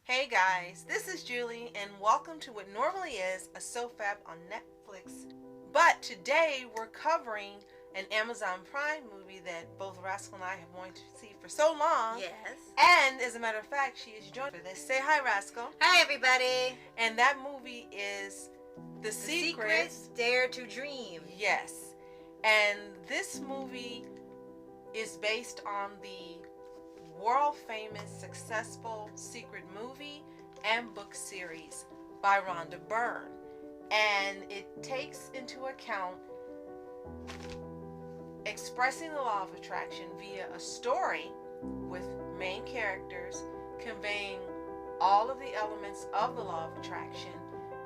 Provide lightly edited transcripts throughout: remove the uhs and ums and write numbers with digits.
Hey guys, this is Julie and welcome to what normally is a SOFHAB on Netflix. But today we're covering an Amazon Prime movie that both Rascal and I have wanted to see for so long. Yes. And as a matter of fact, she is joined for this. Say hi, Rascal. Hi, everybody. And that movie is The Secrets Dare to Dream. Yes. And this movie is based on the world-famous, successful secret movie and book series by Rhonda Byrne. And it takes into account expressing the law of attraction via a story with main characters conveying all of the elements of the law of attraction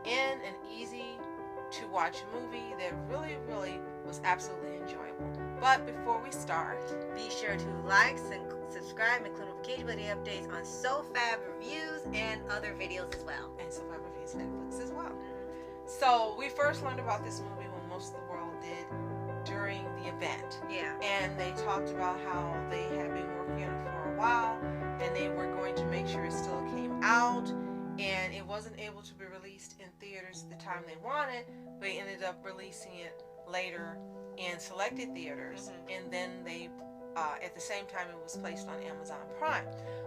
in an easy-to-watch movie that really was absolutely enjoyable. But before we start, be sure to like and subscribe and click notification bell updates on SOFHAB reviews and other videos as well. And SOFHAB reviews Netflix as well. So we first learned about this movie when most of the world did during the event. Yeah. And they talked about how they had been working on it for a while and they were going to make sure it still came out, and it wasn't able to be released in theaters the time they wanted, but they ended up releasing it later in selected theaters, and then they at the same time it was placed on Amazon Prime.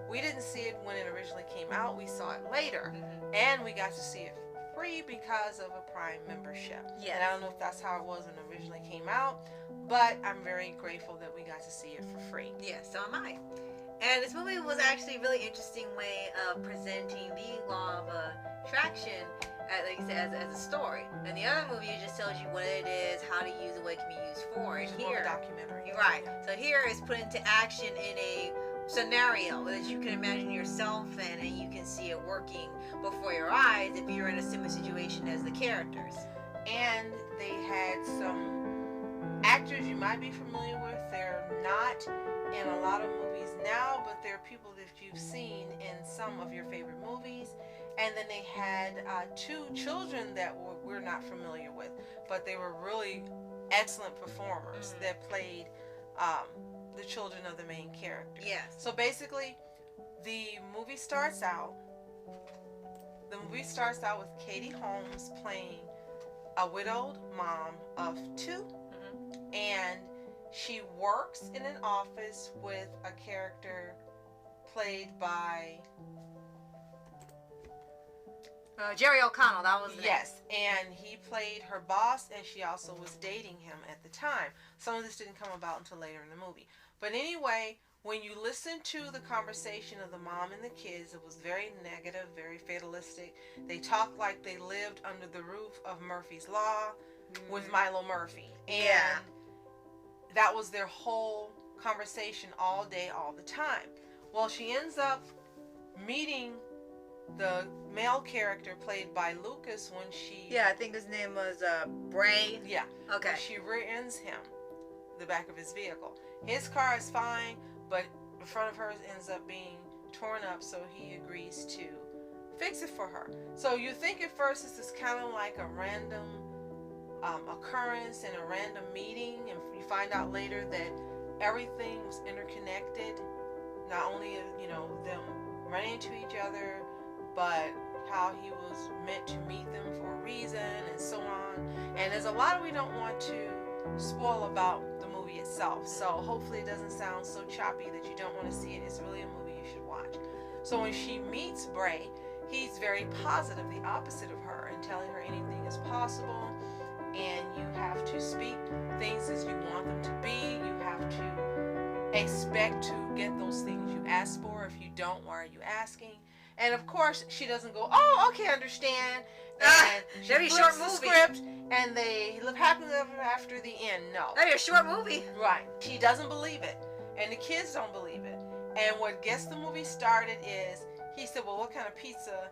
We didn't see it when it originally came out. We saw it later, and we got to see it free because of a Prime membership. Yes. And I don't know if that's how it was when it originally came out, but I'm very grateful that we got to see it for free. Yes, so am I. And this movie was actually a really interesting way of presenting the law of attraction, like you said, as a story. And the other movie just tells you what it is, how to use it, what it can be used for. And It's more of a documentary. Right. So here is put into action in a scenario that you can imagine yourself in, and you can see it working before your eyes if you're in a similar situation as the characters. And they had some actors you might be familiar with. They're not in a lot of movies now, but they're people that you've seen in some of your favorite movies. And then they had two children that we're not familiar with, but they were really excellent performers that played the children of the main character. Yes. So basically, the movie starts out with Katie Holmes playing a widowed mom of two, and she works in an office with a character played by Jerry O'Connell, that was the name. Yes, and he played her boss, and she also was dating him at the time. Some of this didn't come about until later in the movie. But anyway, when you listen to the conversation of the mom and the kids, it was very negative, very fatalistic. They talked like they lived under the roof of Murphy's Law with Milo Murphy. And that was their whole conversation all day, all the time. Well, she ends up meeting the male character played by Lucas when she... Yeah, I think his name was Bray. Yeah. Okay. When she rear-ends him, the back of his vehicle. His car is fine, but the front of hers ends up being torn up, so he agrees to fix it for her. So you think at first this is kind of like a random occurrence and a random meeting, and you find out later that everything was interconnected. Not only, them running into each other, but how he was meant to meet them for a reason and so on. And there's a lot we don't want to spoil about the movie itself. So hopefully it doesn't sound so choppy that you don't want to see it. It's really a movie you should watch. So when she meets Bray, he's very positive, the opposite of her, and telling her anything is possible. And you have to speak things as you want them to be. You have to expect to get those things you ask for. If you don't, why are you asking? And of course, she doesn't go, oh, okay, understand. And she That'd be a flips short the movie. script, and they live happily ever after the end. No. That'd be a short movie. Right. She doesn't believe it, and the kids don't believe it. And what gets the movie started is, he said, well, what kind of pizza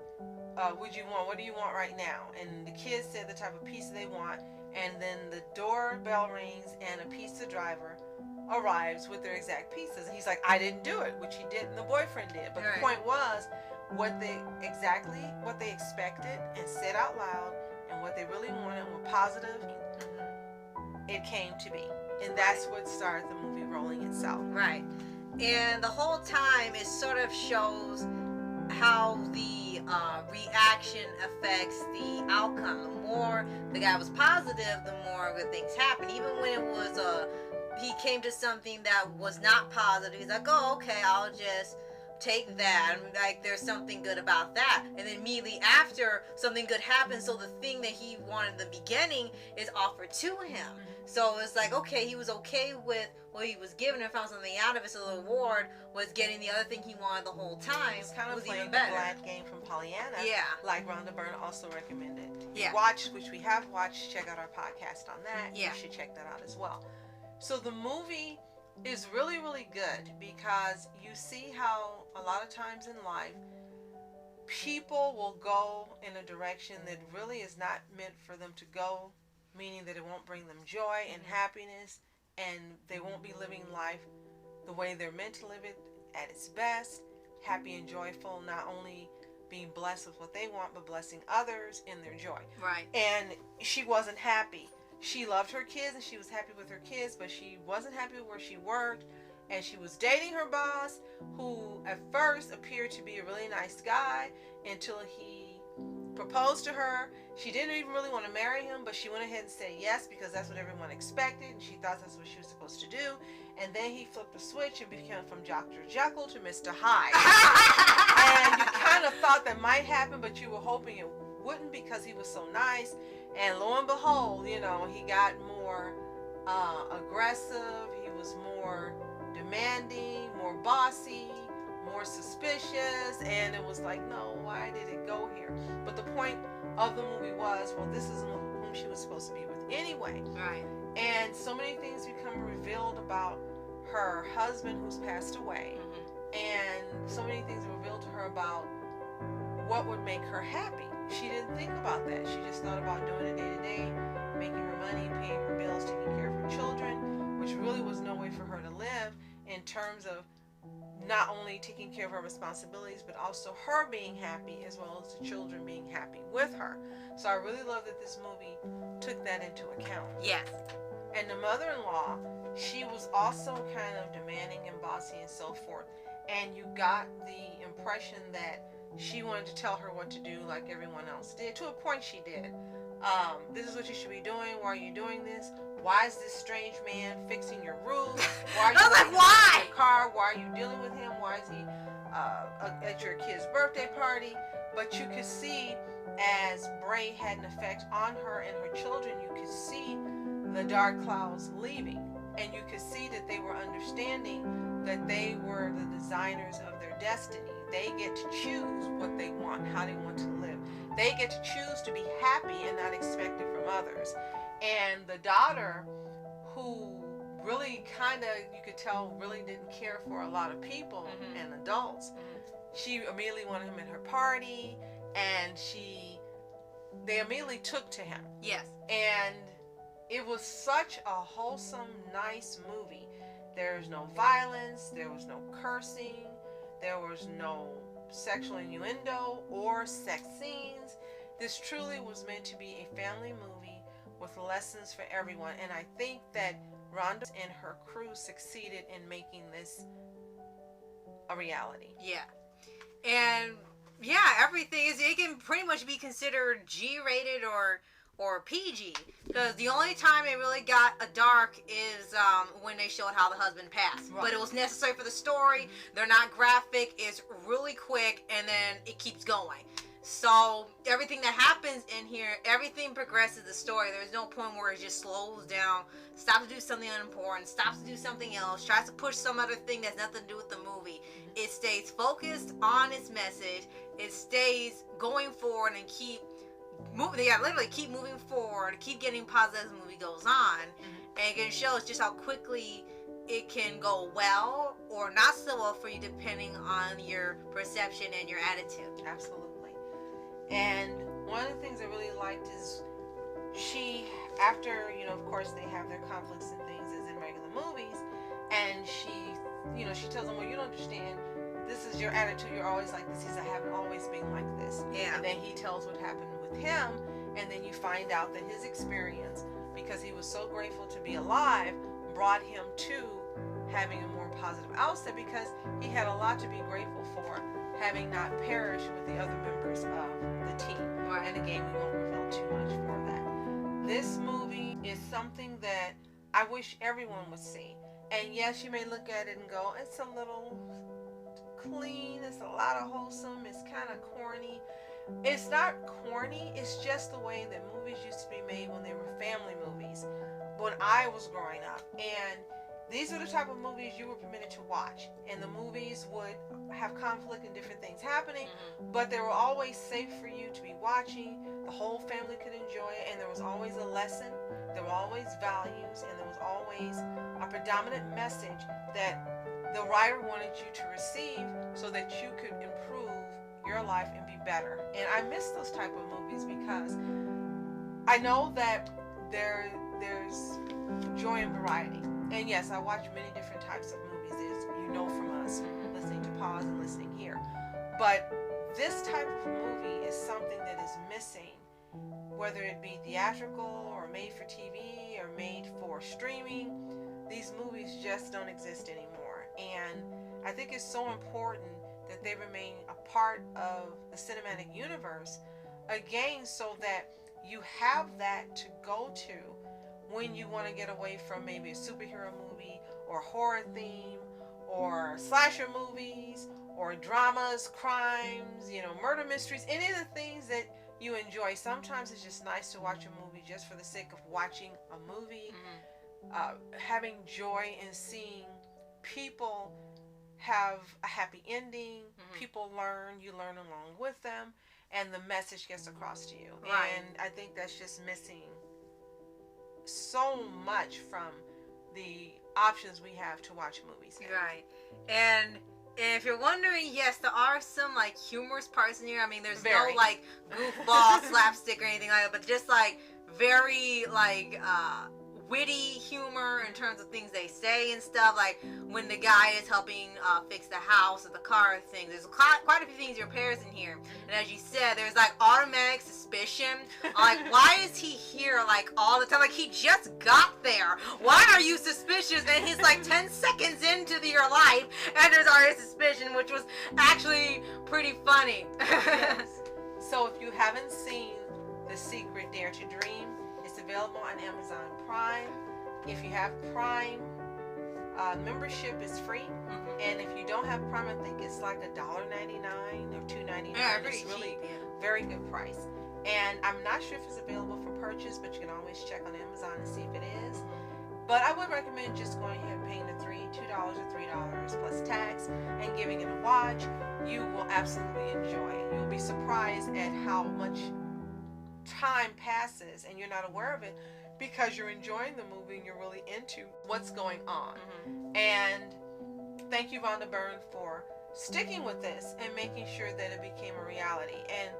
would you want? What do you want right now? And the kids said the type of pizza they want, and then the doorbell rings, and a pizza driver arrives with their exact pizzas. And he's like, I didn't do it, which he did, and the boyfriend did. But the point was, what they expected and said out loud, and what they really wanted were positive, it came to be. And that's what started the movie rolling itself. Right. And the whole time it sort of shows how the reaction affects the outcome. The more the guy was positive, the more good things happen. Even when it was he came to something that was not positive, he's like, oh, okay, I'll just take that. Like, there's something good about that. And then immediately after, something good happens, so the thing that he wanted in the beginning is offered to him. So it's like, okay, he was okay with what he was given and found something out of it. So the reward was getting the other thing he wanted the whole time. It's kind of was playing even the better. glad game from Pollyanna. Yeah. Like Rhonda Byrne also recommended. Yeah. Watch, which we have watched. Check out our podcast on that. Yeah. You should check that out as well. So the movie is really, really good because you see how a lot of times in life people will go in a direction that really is not meant for them to go, meaning that it won't bring them joy and happiness, and they won't be living life the way they're meant to live it at its best, happy and joyful, not only being blessed with what they want, but blessing others in their joy. Right. And she wasn't happy. She loved her kids and she was happy with her kids, but she wasn't happy with where she worked. And she was dating her boss, who at first appeared to be a really nice guy until he proposed to her. She didn't even really want to marry him, but she went ahead and said yes because that's what everyone expected, and she thought that's what she was supposed to do. And then he flipped a switch and became from Dr. Jekyll to Mr. Hyde. And you kind of thought that might happen, but you were hoping it wouldn't because he was so nice. And lo and behold, you know, he got more aggressive. He was more demanding, more bossy, more suspicious. And it was like, no, why did it go here? But the point of the movie was, well, this is whom she was supposed to be with anyway. Right. And so many things become revealed about her husband who's passed away. And so many things are revealed to her about what would make her happy. She didn't think about that. She just thought about doing it day to day, making her money, paying her bills, taking care of her children, which really was no way for her to live in terms of not only taking care of her responsibilities, but also her being happy as well as the children being happy with her. So I really love that this movie took that into account. Yes. And the mother-in-law, she was also kind of demanding and bossy and so forth. And you got the impression that she wanted to tell her what to do like everyone else did. To a point she did. This is what you should be doing. Why are you doing this? Why is this strange man fixing your roof? Why are you I was like, why? your car? Why are you dealing with him? Why is he at your kid's birthday party? But you could see as Bray had an effect on her and her children, you could see the dark clouds leaving. And you could see that they were understanding that they were the designers of their destiny. They get to choose what they want, how they want to live. They get to choose to be happy and not expect it from others. And the daughter, who really kind of, you could tell, really didn't care for a lot of people and adults, she immediately wanted him at her party, and they immediately took to him. Yes. And it was such a wholesome, nice movie. There's no violence, there was no cursing, there was no sexual innuendo or sex scenes. This truly was meant to be a family movie with lessons for everyone. And I think that Rhonda and her crew succeeded in making this a reality. Yeah. And yeah, everything is, it can pretty much be considered G-rated or PG, because the only time it really got a dark is when they showed how the husband passed. Right. But it was necessary for the story. They're not graphic. It's really quick, and then it keeps going. So everything that happens in here, everything progresses the story. There's no point where it just slows down, stops to do something unimportant, stops to do something else, tries to push some other thing that's nothing to do with the movie. It stays focused on its message. It stays going forward and literally keep moving forward, keep getting positive as the movie goes on. And it shows just how quickly it can go well or not so well for you depending on your perception and your attitude. Absolutely. And one of the things I really liked is she, after, of course they have their conflicts and things as in regular movies, and she tells them, well, you don't understand, this is your attitude, you're always like this. He says, I haven't always been like this. Yeah. And then he tells what happened with him, and then you find out that his experience, because he was so grateful to be alive, brought him to having a more positive outset, because he had a lot to be grateful for having not perished with the other members of the team. Right. And again, we won't reveal too much for that. This movie is something that I wish everyone would see. And yes, you may look at it and go, it's a little clean, it's a lot of wholesome, it's kind of corny. It's not corny, it's just the way that movies used to be made when they were family movies when I was growing up. And these are the type of movies you were permitted to watch. And the movies would have conflict and different things happening, but they were always safe for you to be watching. The whole family could enjoy it, and there was always a lesson, there were always values, and there was always a predominant message that the writer wanted you to receive so that you could improve your life and be better. And I miss those type of movies because I know that there's joy and variety. And yes, I watch many different types of movies, as you know from us, listening to Pause and listening here. But this type of movie is something that is missing, whether it be theatrical or made for TV or made for streaming. These movies just don't exist anymore. And I think it's so important that they remain a part of the cinematic universe, again, so that you have that to go to when you want to get away from maybe a superhero movie or horror theme or slasher movies or dramas, crimes, murder mysteries, any of the things that you enjoy. Sometimes it's just nice to watch a movie just for the sake of watching a movie, having joy in seeing people have a happy ending, people learn, you learn along with them, and the message gets across to you. Right. And I think that's just missing so much from the options we have to watch movies now. Right. And if you're wondering, yes, there are some like humorous parts in here. I mean, there's no like goofball slapstick or anything like that, but just like very like witty humor in terms of things they say and stuff. Like when the guy is helping fix the house or the car thing, there's quite a few things your pairs in here. And as you said, there's like automatic suspicion. Like, why is he here like all the time? Like, he just got there. Why are you suspicious? And he's like 10 seconds into your life, and there's already suspicion, which was actually pretty funny. Yes. So if you haven't seen The Secret, Dare to Dream, it's available on Amazon Prime. If you have Prime, membership is free. And if you don't have Prime, I think it's like $1.99 or $2.99. Yeah, it's really cheap, yeah. very good price. And I'm not sure if it's available for purchase, but you can always check on Amazon and see if it is. But I would recommend just going ahead and paying the $2 or $3 plus tax and giving it a watch. You will absolutely enjoy it. You'll be surprised at how much time passes and you're not aware of it because you're enjoying the movie and you're really into what's going on. And thank you, Vonda Byrne, for sticking with this and making sure that it became a reality. And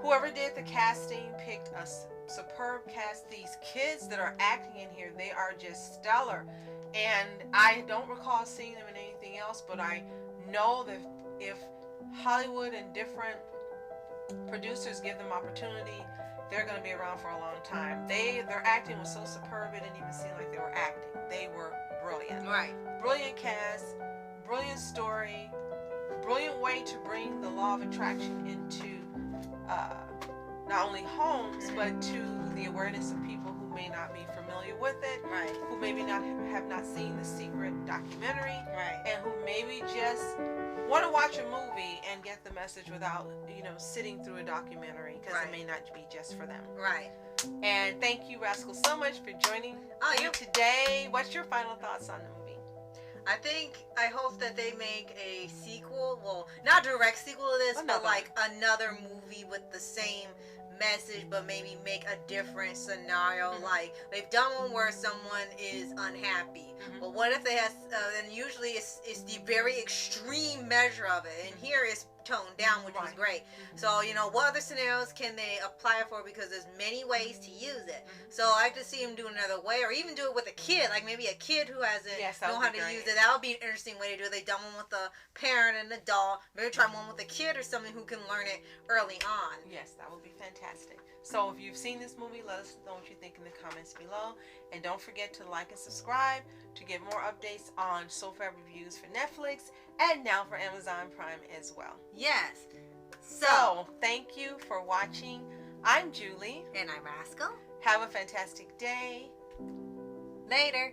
whoever did the casting picked a superb cast. These kids that are acting in here, they are just stellar. And I don't recall seeing them in anything else, but I know that if Hollywood and different producers give them opportunity, they're going to be around for a long time. Their acting was so superb, it didn't even seem like they were acting. They were brilliant. Right. Brilliant cast, brilliant story, brilliant way to bring the law of attraction into not only homes, but to the awareness of people who may not be familiar with it, Right. who maybe have not seen The Secret documentary, Right. and who maybe just want to watch a movie and get the message without, sitting through a documentary, because Right. it may not be just for them. Right. And thank you, Rascal, so much for joining me today. What's your final thoughts on the movie? I hope that they make a sequel. Well, not a direct sequel to this, but like another movie with the same message, but maybe make a different scenario. Like they've done one where someone is unhappy, but what if they have? And usually it's the very extreme measure of it, and here it's toned down, which is great. So what other scenarios can they apply it for? Because there's many ways to use it. So I like to see him do another way, or even do it with a kid, like maybe a kid who hasn't know how to use it. That would be an interesting way to do it. They've done one with a parent and an adult. Maybe try one with a kid or something who can learn it early on. Yes, that would be fantastic. So if you've seen this movie, let us know what you think in the comments below. And don't forget to like and subscribe to get more updates on SOFHAB reviews for Netflix and now for Amazon Prime as well. Yes. So, thank you for watching. I'm Julie. And I'm Rascal. Have a fantastic day. Later.